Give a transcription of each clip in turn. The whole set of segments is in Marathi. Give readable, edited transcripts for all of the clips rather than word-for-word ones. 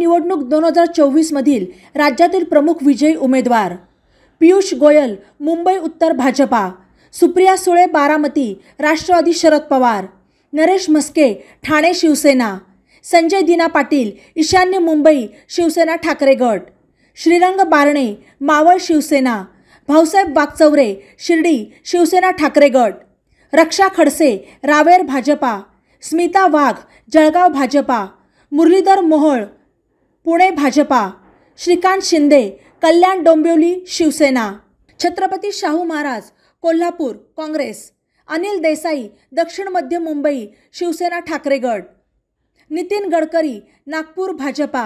निवडणूक 2024 मधील राज्यातील प्रमुख विजयी उमेदवार पियुष गोयल मुंबई उत्तर भाजपा, सुप्रिया सुळे बारामती राष्ट्रवादी शरद पवार, नरेश म्हस्के ठाणे शिवसेना, संजय दिना पाटील ईशान्य मुंबई शिवसेना ठाकरे गट, श्रीरंग बारणे मावळ शिवसेना, भाऊसाहेब वाकचौरे शिर्डी शिवसेना ठाकरे गट, रक्षा खडसे रावेर भाजपा, स्मिता वाघ जळगाव भाजपा, मुरलीधर मोहोळ पुणे भाजपा, श्रीकांत शिंदे कल्याण डोंबिवली शिवसेना, छत्रपती शाहू महाराज कोल्हापूर काँग्रेस, अनिल देसाई दक्षिण मध्य मुंबई शिवसेना ठाकरे गट, नितीन गडकरी नागपूर भाजपा,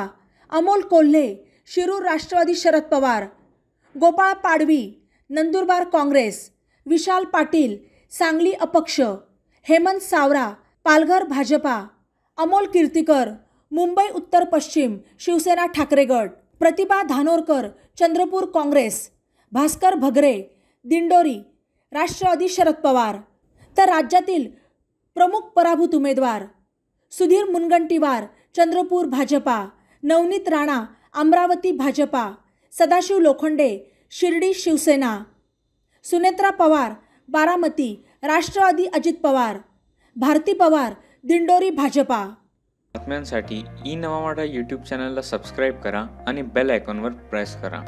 अमोल कोल्हे शिरूर राष्ट्रवादी शरद पवार, गोपाळ पाडवी नंदुरबार काँग्रेस, विशाल पाटील सांगली अपक्ष, हेमंत सावरा पालघर भाजपा, अमोल कीर्तिकर मुंबई उत्तर पश्चिम शिवसेना ठाकरे गट, प्रतिभा धानोरकर चंद्रपूर काँग्रेस, भास्कर भगरे दिंडोरी राष्ट्रवादी शरद पवार. तर राज्यातील प्रमुख पराभूत उमेदवार सुधीर मुनगंटीवार चंद्रपूर भाजपा, नवनीत राणा अमरावती भाजपा, सदाशिव लोखंडे शिर्डी शिवसेना, सुनेत्रा पवार बारामती राष्ट्रवादी अजित पवार, भारती पवार दिंडोरी भाजपा. बातम्यांसाठी ई नवा मराठा यूट्यूब चॅनलला सबस्क्राईब करा आणि बेल आयकॉनवर प्रेस करा.